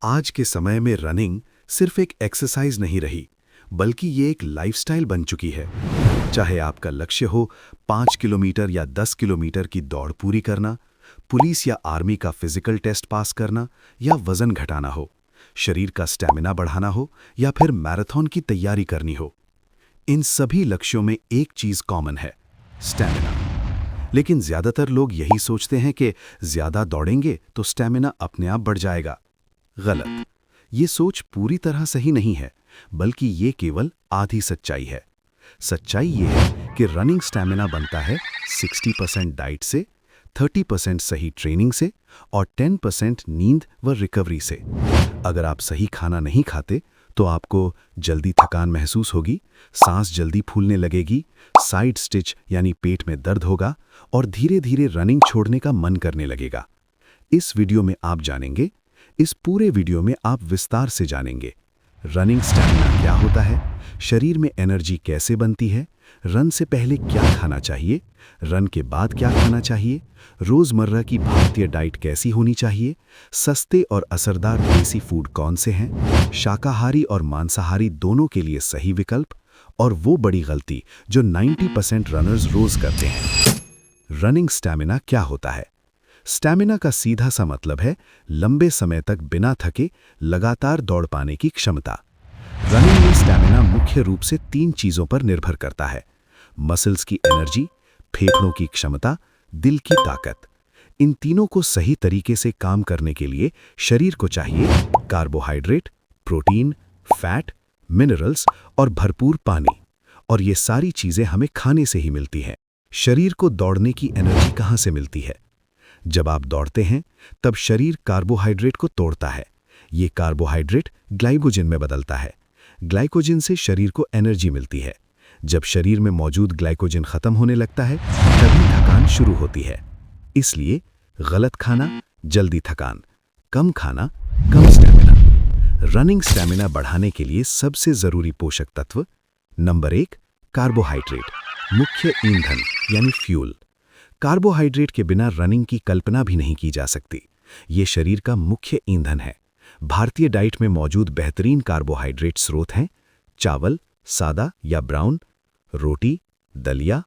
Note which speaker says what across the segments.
Speaker 1: आज के समय में रनिंग सिर्फ एक एक्सरसाइज नहीं रही, बल्कि ये एक लाइफस्टाइल बन चुकी है। चाहे आपका लक्ष्य हो 5 किलोमीटर या 10 किलोमीटर की दौड़ पूरी करना, पुलिस या आर्मी का फिजिकल टेस्ट पास करना या वजन घटाना हो, शरीर का स्टैमिना बढ़ाना हो या फिर मैराथन की तैयारी करनी हो, इन सभी लक्ष्यों में एक चीज कॉमन है, स्टैमिना। लेकिन ज्यादातर लोग यही सोचते हैं कि ज्यादा दौड़ेंगे तो स्टैमिना अपने आप बढ़ जाएगा। गलत। ये सोच पूरी तरह सही नहीं है, बल्कि ये केवल आधी सच्चाई है। सच्चाई ये है कि रनिंग स्टैमिना बनता है 60% डाइट से, 30% सही ट्रेनिंग से और 10% नींद व रिकवरी से। अगर आप सही खाना नहीं खाते तो आपको जल्दी थकान महसूस होगी, सांस जल्दी फूलने लगेगी, साइड स्टिच यानी पेट में दर्द होगा और धीरे धीरे रनिंग छोड़ने का मन करने लगेगा। इस वीडियो में आप जानेंगे, इस पूरे वीडियो में आप विस्तार से जानेंगे रनिंग स्टैमिना क्या होता है, शरीर में एनर्जी कैसे बनती है, रन से पहले क्या खाना चाहिए, रन के बाद क्या खाना चाहिए, रोजमर्रा की भारतीय डाइट कैसी होनी चाहिए, सस्ते और असरदार देसी फूड कौन से हैं, शाकाहारी और मांसाहारी दोनों के लिए सही विकल्प, और वो बड़ी गलती जो 90% रनर्स रोज करते हैं। रनिंग स्टैमिना क्या होता है? स्टैमिना का सीधा सा मतलब है लंबे समय तक बिना थके लगातार दौड़ पाने की क्षमता। रनिंग में स्टैमिना मुख्य रूप से 3 चीजों पर निर्भर करता है: मसल्स की एनर्जी, फेफड़ों की क्षमता, दिल की ताकत। इन तीनों को सही तरीके से काम करने के लिए शरीर को चाहिए कार्बोहाइड्रेट, प्रोटीन, फैट, मिनरल्स और भरपूर पानी। और ये सारी चीजें हमें खाने से ही मिलती हैं। शरीर को दौड़ने की एनर्जी कहाँ से मिलती है? जब आप दौड़ते हैं तब शरीर कार्बोहाइड्रेट को तोड़ता है। ये कार्बोहाइड्रेट ग्लाइकोजन में बदलता है। ग्लाइकोजन से शरीर को एनर्जी मिलती है। जब शरीर में मौजूद ग्लाइकोजन खत्म होने लगता है तभी थकान शुरू होती है। इसलिए गलत खाना, जल्दी थकान; कम खाना, कम स्टैमिना। रनिंग स्टैमिना बढ़ाने के लिए सबसे जरूरी पोषक तत्व: नंबर 1, कार्बोहाइड्रेट, मुख्य ईंधन यानी फ्यूल। कार्बोहाइड्रेट के बिना रनिंग की कल्पना भी नहीं की जा सकती। ये शरीर का मुख्य ईंधन है। भारतीय डाइट में मौजूद बेहतरीन कार्बोहाइड्रेट स्रोत हैं: चावल, सादा या ब्राउन, रोटी, दलिया,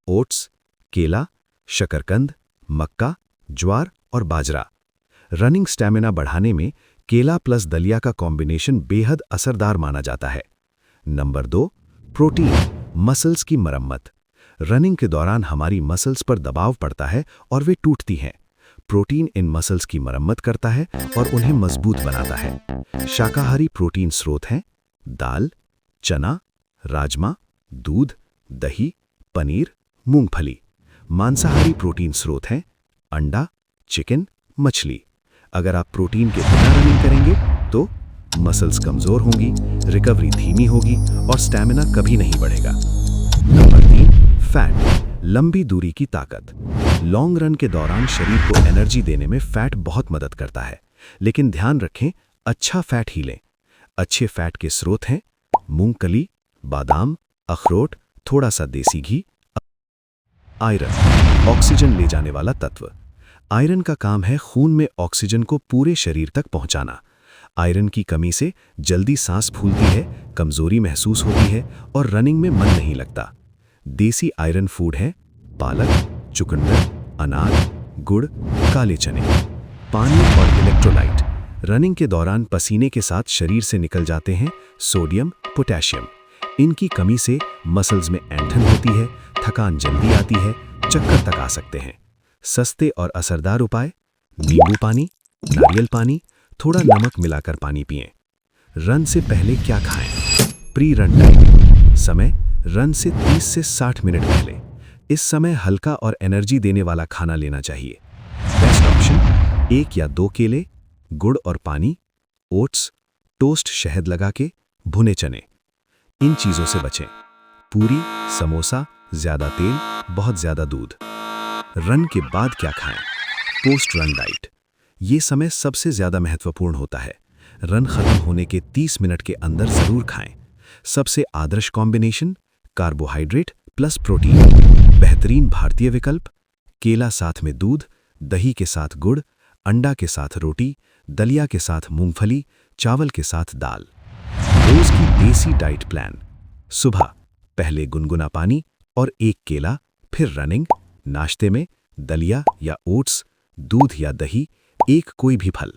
Speaker 1: ओट्स, केला, शकरकंद, मक्का, ज्वार और बाजरा। रनिंग स्टैमिना बढ़ाने में केला प्लस दलिया का कॉम्बिनेशन बेहद असरदार माना जाता है। नंबर 2, प्रोटीन, मसल्स की मरम्मत। रनिंग के दौरान हमारी मसल्स पर दबाव पड़ता है और वे टूटती हैं। प्रोटीन इन मसल्स की मरम्मत करता है और उन्हें मजबूत बनाता है। शाकाहारी प्रोटीन स्रोत हैं: दाल, चना, राजमा, दूध, दही, पनीर, मूंगफली। मांसाहारी प्रोटीन स्रोत हैं: अंडा, चिकन, मछली। अगर आप प्रोटीन के बिना रनिंग करेंगे तो मसल्स कमजोर होंगी, रिकवरी धीमी होगी और स्टैमिना कभी नहीं बढ़ेगा। नंबर 3, फैट, लंबी दूरी की ताकत। लॉन्ग रन के दौरान शरीर को एनर्जी देने में फैट बहुत मदद करता है, लेकिन ध्यान रखें अच्छा फैट ही लें। अच्छे फैट के स्रोत हैं: मूंगफली, बादाम, अखरोट, थोड़ा सा देसी घी। आयरन, ऑक्सीजन ले जाने वाला तत्व। आयरन का काम है खून में ऑक्सीजन को पूरे शरीर तक पहुंचाना। आयरन की कमी से जल्दी सांस फूलती है, कमजोरी महसूस होती है और रनिंग में मन नहीं लगता। देसी आयरन फूड है: पालक, चुकंदर, अनार, गुड़, काले चने। पानी और इलेक्ट्रोलाइट। रनिंग के दौरान पसीने के साथ शरीर से निकल जाते हैं सोडियम, पोटेशियम। इनकी कमी से मसल्स में ऐंठन होती है, थकान जल्दी आती है, चक्कर तक आ सकते हैं। सस्ते और असरदार उपाय: नींबू पानी, नारियल पानी, थोड़ा नमक मिलाकर पानी पिएं। रन से पहले क्या खाएं? Pre run time. समय: रन से 30 से 60 मिनट पहले। इस समय हल्का और एनर्जी देने वाला खाना लेना चाहिए। बेस्ट ऑप्शन: 1 या 2 केले, गुड़ और पानी, ओट्स, टोस्ट शहद लगा के, भुने चने। इन चीजों से बचें। पूरी, समोसा, ज्यादा तेल, बहुत ज्यादा दूध। रन के बाद क्या खाएं? Post run diet. ये समय सबसे ज्यादा महत्वपूर्ण होता है। रन खत्म होने के 30 मिनट के अंदर जरूर खाएं। सबसे आदर्श कॉम्बिनेशन: कार्बोहाइड्रेट प्लस प्रोटीन। बेहतरीन भारतीय विकल्प: केला साथ में दूध, दही के साथ गुड़, अंडा के साथ रोटी, दलिया के साथ मूंगफली, चावल के साथ दाल। रोज की देसी डाइट प्लान। सुबह पहले गुनगुना पानी और एक केला, फिर रनिंग। नाश्ते में दलिया या ओट्स, दूध या दही, एक कोई भी फल।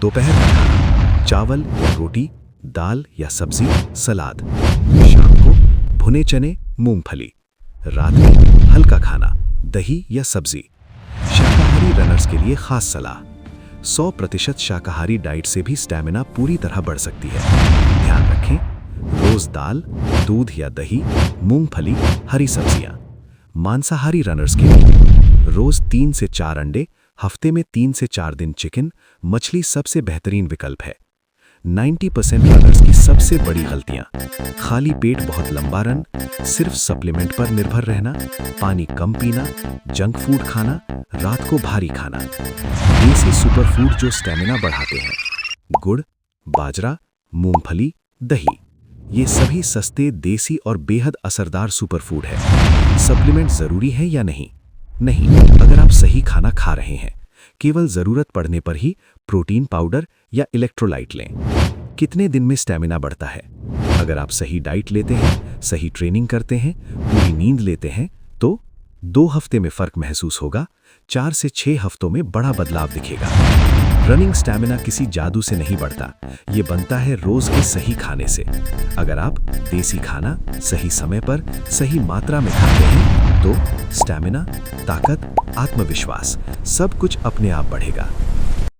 Speaker 1: दोपहर का खाना चावल या रोटी, दाल या सब्जी, सलाद। शाम को भुने चने, मूंगफली। रात में हल्का खाना, दही या सब्जी। शाकाहारी रनर्स के लिए खास सलाह। 100% शाकाहारी डाइट से भी स्टैमिना पूरी तरह बढ़ सकती है। ध्यान रखें, रोज दाल, दूध या दही, मूंगफली, हरी सब्जियां। मांसाहारी रनर्स के लिए रोज 3 से 4 अंडे, हफ्ते में 3 से 4 दिन चिकन, मछली सबसे बेहतरीन विकल्प है। 90% रनर्स की सबसे बड़ी गलतियां: खाली पेट बहुत लंबा रन, सिर्फ सप्लीमेंट पर निर्भर रहना, पानी कम पीना, जंक फूड खाना, रात को भारी खाना। देसी सुपरफूड जो स्टैमिना बढ़ाते हैं: गुड़, बाजरा, मूंगफली, दही। ये सभी सस्ते, देसी और बेहद असरदार सुपरफूड है। सप्लीमेंट जरूरी है या नहीं? नहीं, अगर आप सही खाना खा रहे हैं। केवल जरूरत पड़ने पर ही प्रोटीन पाउडर या इलेक्ट्रोलाइट लें। कितने दिन में स्टैमिना बढ़ता है? अगर आप सही डाइट लेते हैं, सही ट्रेनिंग करते हैं, पूरी नींद लेते हैं, तो 2 हफ्ते में फर्क महसूस होगा। 4 से 6 हफ्तों में बड़ा बदलाव दिखेगा। रनिंग स्टैमिना किसी जादू से नहीं बढ़ता, ये बनता है रोज के सही खाने से। अगर आप देसी खाना सही समय पर, सही मात्रा में खाते हैं, तो स्टैमिना, ताकत, आत्मविश्वास सब कुछ अपने आप बढ़ेगा।